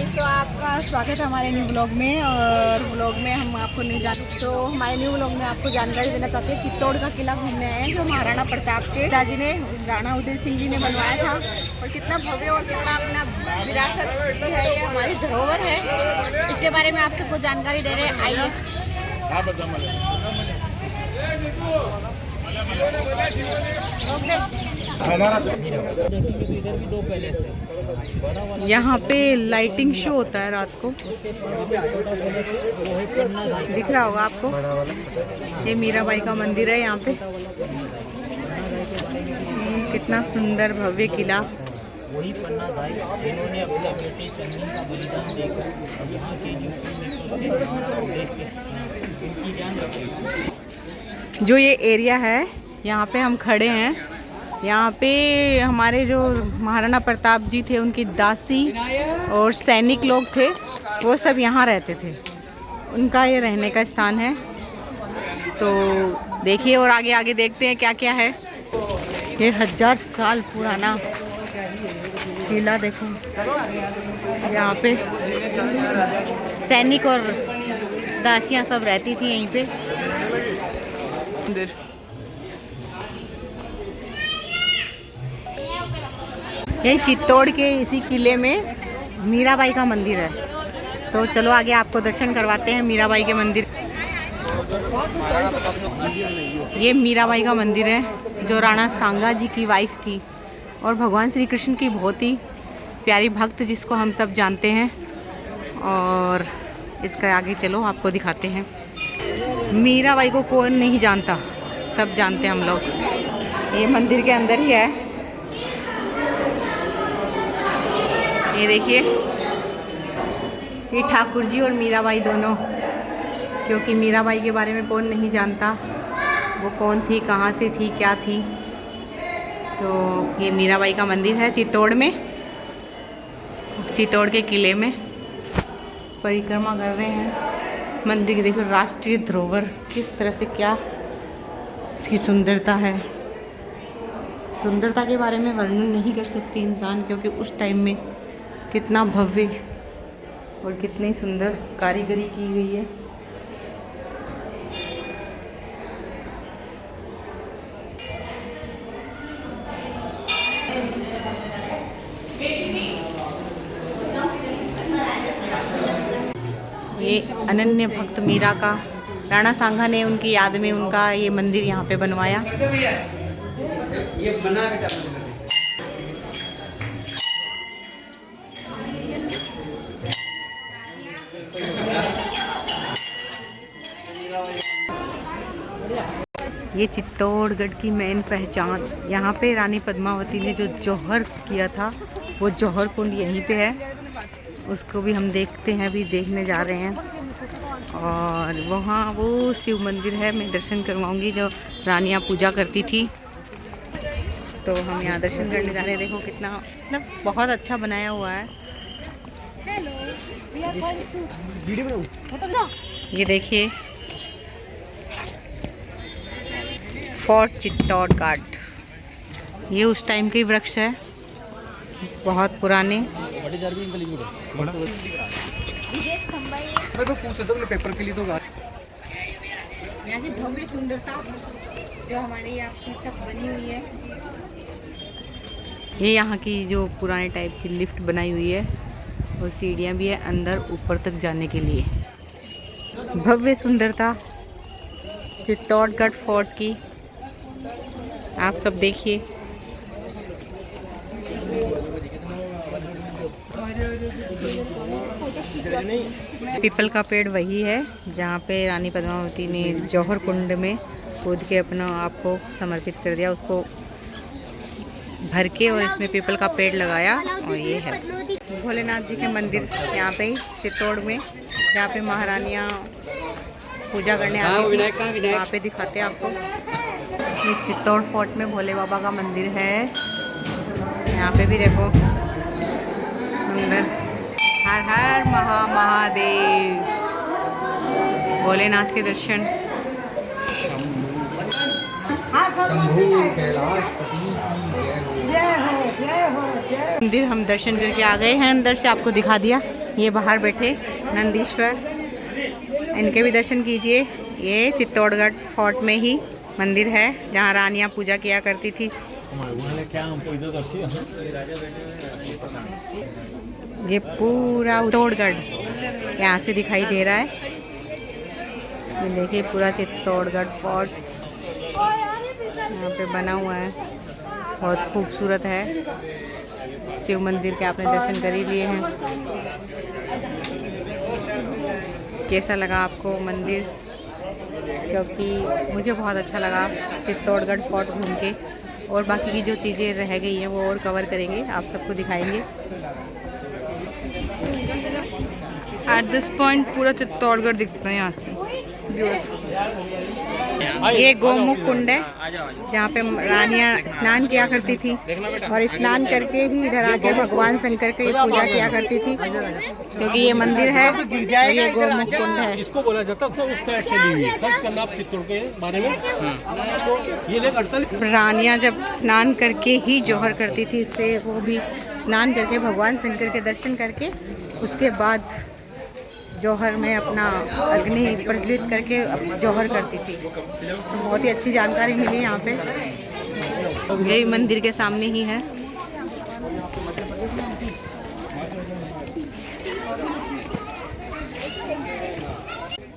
Guys, तो आपका स्वागत है हमारे न्यू ब्लॉग में। और ब्लॉग में हम आपको नहीं जान तो हमारे न्यू ब्लॉग में आपको जानकारी देना चाहते हैं। चित्तौड़ का किला घूमने आए हैं, जो महाराणा प्रताप के पिताजी ने, राणा उदय सिंह जी ने बनवाया था। और कितना भव्य और कितना अपना विरासत है, ये हमारी धरोहर है। इसके बारे में आप सबको जानकारी दे रहे हैं, आइए। यहाँ पे लाइटिंग शो होता है रात को, दिख रहा होगा आपको। ये मीराबाई का मंदिर है यहाँ पे। कितना सुंदर भव्य किला। वही पन्ना भाई जिन्होंने अपने बेटे चन्नी का बलिदान देकर यहाँ के उद्देश्य उनकी जान बचाई। जो ये एरिया है यहाँ पे हम खड़े हैं, यहाँ पे हमारे जो महाराणा प्रताप जी थे, उनकी दासी और सैनिक लोग थे, वो सब यहाँ रहते थे। उनका ये रहने का स्थान है। तो देखिए और आगे आगे देखते हैं क्या क्या है। ये 1000 साल पुराना किला देखो। यहाँ पे सैनिक और दासियाँ सब रहती थी यहीं पे। यही चित्तौड़ के इसी किले में मीराबाई का मंदिर है। तो चलो आगे आपको दर्शन करवाते हैं मीराबाई के मंदिर। ये मीराबाई का मंदिर है, जो राणा सांगा जी की वाइफ थी और भगवान श्री कृष्ण की बहुत ही प्यारी भक्त, जिसको हम सब जानते हैं। और इसका आगे चलो आपको दिखाते हैं। मीराबाई को कौन नहीं जानता, सब जानते हैं हम लोग। ये मंदिर के अंदर ही है। ये देखिए, ये ठाकुर जी और मीराबाई दोनों, क्योंकि मीराबाई के बारे में कौन नहीं जानता, वो कौन थी, कहाँ से थी, क्या थी। तो ये मीराबाई का मंदिर है चित्तौड़ में, चित्तौड़ के किले में। परिक्रमा कर रहे हैं मंदिर की। देखो राष्ट्रीय धरोहर किस तरह से, क्या इसकी सुंदरता है। सुंदरता के बारे में वर्णन नहीं कर सकती इंसान, क्योंकि उस टाइम में कितना भव्य और कितनी सुंदर कारीगरी की गई है। ये अनन्य भक्त मीरा का, राणा सांगा ने उनकी याद में उनका ये मंदिर यहाँ पे बनवाया। ये बना ये चित्तौड़गढ़ की मेन पहचान। यहाँ पे रानी पद्मावती ने जो जौहर किया था, वो जौहर कुंड यहीं पे है। उसको भी हम देखते हैं, अभी देखने जा रहे हैं। और वहाँ वो शिव मंदिर है, मैं दर्शन करवाऊंगी, जो रानियाँ पूजा करती थी। तो हम यहाँ दर्शन करने जा रहे हैं। देखो कितना, मतलब बहुत अच्छा बनाया हुआ है। ये देखिए फोर्ट चित्तौड़गढ़। ये उस टाइम के वृक्ष है, बहुत पुराने। यहाँ की भव्य सुंदरता जो हमारी आपकी तक बनी हुई है। ये यहाँ की जो पुराने टाइप की लिफ्ट बनाई हुई है, और सीढ़ियाँ भी है अंदर ऊपर तक जाने के लिए। भव्य सुंदरता चित्तौड़गढ़ फोर्ट की आप सब देखिए। पीपल का पेड़ वही है जहाँ पे रानी पद्मावती ने जौहर कुंड में कूद के अपना आप को समर्पित कर दिया, उसको भर के, और इसमें पीपल का पेड़ लगाया। और ये है भोलेनाथ जी के मंदिर यहाँ पे ही चित्तौड़ में, जहाँ पे महारानियाँ पूजा करने आती थी। वहाँ पे दिखाते हैं आपको। ये चित्तौड़ फोर्ट में भोले बाबा का मंदिर है। यहाँ पे भी देखो अंदर। हर हर महादेव, भोलेनाथ के दर्शन। मंदिर हम दर्शन करके आ गए हैं, अंदर से आपको दिखा दिया। ये बाहर बैठे नंदीश्वर, इनके भी दर्शन कीजिए। ये चित्तौड़गढ़ फोर्ट में ही मंदिर है जहाँ रानियाँ पूजा किया करती थी। ये पूरा चित्तौड़गढ़ यहाँ से दिखाई दे रहा है। ये देखिए पूरा चित्तौड़गढ़ फोर्ट यहाँ पे बना हुआ है, बहुत खूबसूरत है। शिव मंदिर के आपने दर्शन कर ही लिए हैं। कैसा लगा आपको मंदिर? क्योंकि मुझे बहुत अच्छा लगा चित्तौड़गढ़ फोर्ट घूम के, और बाकी की जो चीज़ें रह गई हैं वो और कवर करेंगे, आप सबको दिखाएंगे। एट दिस पॉइंट पूरा चित्तौड़गढ़ दिखता है यहाँ से। ये गोमुख कुंड है जहाँ पे रानियाँ स्नान किया करती थी, और स्नान करके ही इधर आके भगवान शंकर की पूजा किया करती थी, क्योंकि ये मंदिर है और ये गोमुख कुंड है। इसको बोला जाता है उस साइड से ली हुई है। सर्च करना आप चित्तौड़ के बारे में। तो ये लेकर 48 रानियाँ जब स्नान करके ही जौहर करती थी, इससे वो भी स्नान करके भगवान शंकर के दर्शन करके उसके बाद जौहर में अपना अग्नि प्रज्वलित करके जौहर करती थी। तो बहुत ही अच्छी जानकारी मिली यहाँ पे। यही मंदिर के सामने ही है।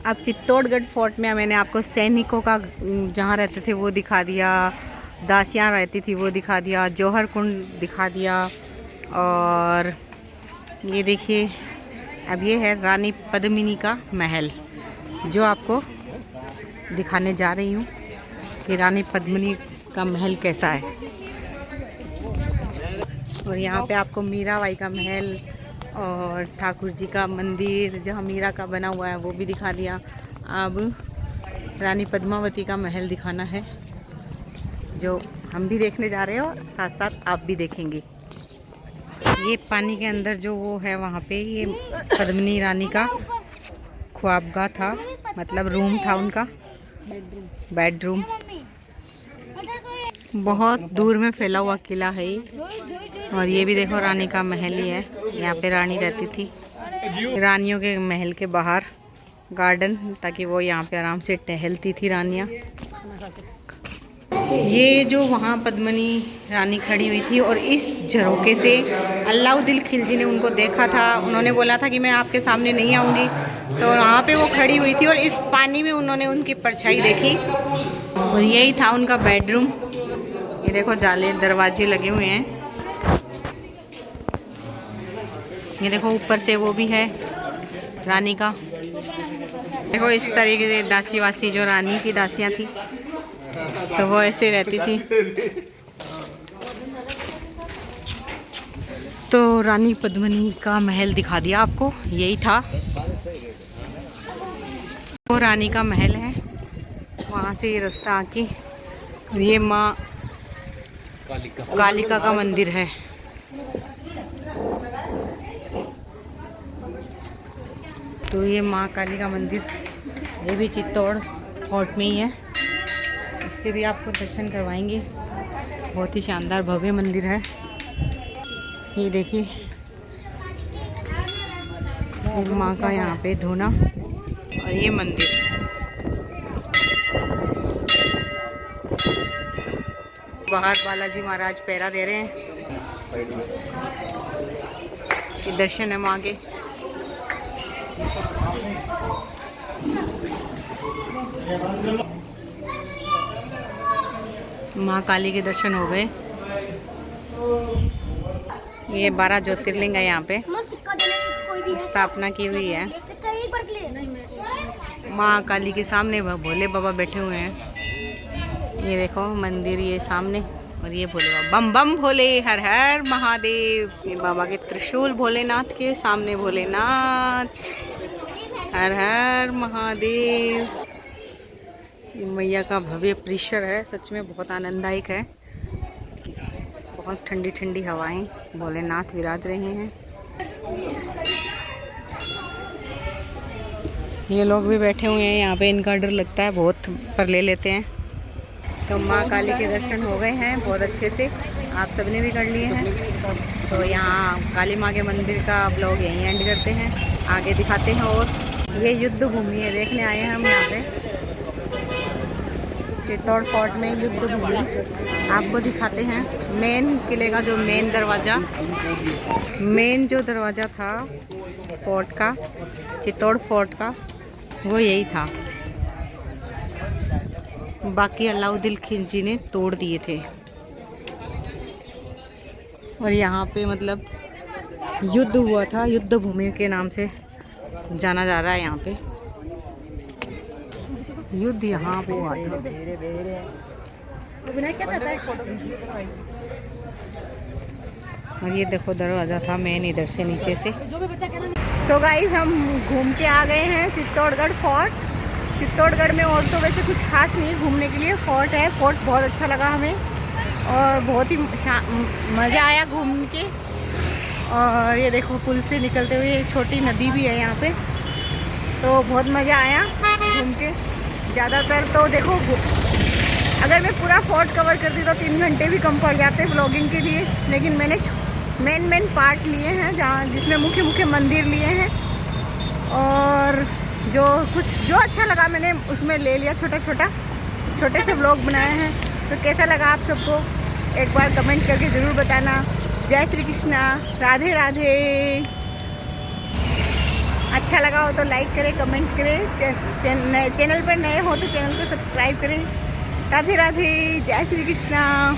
अब चित्तौड़गढ़ फोर्ट में मैंने आपको सैनिकों का जहाँ रहते थे वो दिखा दिया, दासियाँ रहती थी वो दिखा दिया, जौहर कुंड दिखा दिया, और ये देखिए अब ये है रानी पद्मिनी का महल, जो आपको दिखाने जा रही हूँ कि रानी पद्मिनी का महल कैसा है। और यहाँ पे आपको मीराबाई का महल और ठाकुर जी का मंदिर जहाँ मीरा का बना हुआ है वो भी दिखा दिया। अब रानी पद्मावती का महल दिखाना है, जो हम भी देखने जा रहे हो, साथ साथ आप भी देखेंगे। ये पानी के अंदर जो वो है वहाँ पे ये पद्मिनी रानी का ख्वाबगाह था, मतलब रूम था उनका, बेडरूम। बहुत दूर में फैला हुआ किला है ये। और ये भी देखो रानी का महल ही है, यहाँ पे रानी रहती थी। रानियों के महल के बाहर गार्डन, ताकि वो यहाँ पे आराम से टहलती थी रानियाँ। ये जो वहाँ पद्मिनी रानी खड़ी हुई थी, और इस झरोके से अलाउद्दीन खिलजी ने उनको देखा था। उन्होंने बोला था कि मैं आपके सामने नहीं आऊँगी, तो वहाँ पे वो खड़ी हुई थी और इस पानी में उन्होंने उनकी परछाई देखी। और यही था उनका बेडरूम। ये देखो जाले दरवाजे लगे हुए हैं। ये देखो ऊपर से वो भी है रानी का। देखो इस तरीके से दासी वासी जो रानी की दासियाँ थी तो वो ऐसे रहती थी। तो रानी पद्मिनी का महल दिखा दिया आपको, यही था वो रानी का महल है। वहाँ से ये रास्ता आके, और ये माँ कालिका का मंदिर है। तो ये माँ काली का मंदिर, ये भी चित्तौड़ फोर्ट में ही है। इसके भी आपको दर्शन करवाएंगे। बहुत ही शानदार भव्य मंदिर है। ये देखिए माँ का यहाँ पे धोना, और ये मंदिर। बाहर बालाजी महाराज पहरा दे रहे हैं। ये दर्शन है माँ के। माँ काली के दर्शन हो गए। ये 12 ज्योतिर्लिंग है यहाँ पे स्थापना की हुई है। माँ काली के सामने भोले बाबा बैठे हुए हैं। ये देखो मंदिर ये सामने, और ये भोले बाबा, बम बम भोले, हर हर महादेव। ये बाबा के त्रिशूल भोलेनाथ के सामने, भोलेनाथ हर हर महादेव। ये मैया का भव्य परिसर है, सच में बहुत आनंददायक है। बहुत ठंडी ठंडी हवाएं, भोलेनाथ विराज रहे हैं। ये लोग भी बैठे हुए हैं यहाँ पे, इनका डर लगता है बहुत, पर ले लेते हैं। तो माँ काली के दर्शन हो गए हैं बहुत अच्छे से, आप सबने भी कर लिए हैं। तो यहाँ काली माँ के मंदिर का ब्लॉग यहीं एंड करते हैं, आगे दिखाते हैं। और ये युद्ध भूमि है, देखने आए हैं हम यहाँ पे चित्तौड़ फोर्ट में युद्ध भूमि, आपको दिखाते हैं। मेन किले का जो मेन दरवाज़ा, मेन जो दरवाज़ा था फोर्ट का, चित्तौड़ फोर्ट का, वो यही था। बाकी अलाउद्दीन खिलजी ने तोड़ दिए थे। और यहाँ पे मतलब युद्ध हुआ था, युद्ध भूमि के नाम से जाना जा रहा है। यहाँ पे युद्ध यहाँ पे हुआ था। और ये देखो दरवाज़ा था मेन, इधर से नीचे से। तो गाइस हम घूम के आ गए हैं चित्तौड़गढ़ फोर्ट। चित्तौड़गढ़ में और तो वैसे कुछ खास नहीं है घूमने के लिए, फोर्ट है। फोर्ट बहुत अच्छा लगा हमें और बहुत ही मज़ा आया घूम के। और ये देखो पुल से निकलते हुए छोटी नदी भी है यहाँ पे, तो बहुत मज़ा आया घूम के। ज़्यादातर तो देखो अगर मैं पूरा फोर्ट कवर करती तो 3 घंटे भी कम पड़ जाते व्लॉगिंग के लिए, लेकिन मैंने मेन पार्ट लिए हैं जहाँ जिसमें मुख्य मंदिर लिए हैं। और जो अच्छा लगा मैंने उसमें ले लिया, छोटे से व्लॉग बनाए हैं। तो कैसा लगा आप सबको एक बार कमेंट करके ज़रूर बताना। जय श्री कृष्णा, राधे राधे। अच्छा लगा हो तो लाइक करें, कमेंट करें। चैनल पर नए हो तो चैनल को सब्सक्राइब करें। राधे राधे, जय श्री कृष्णा।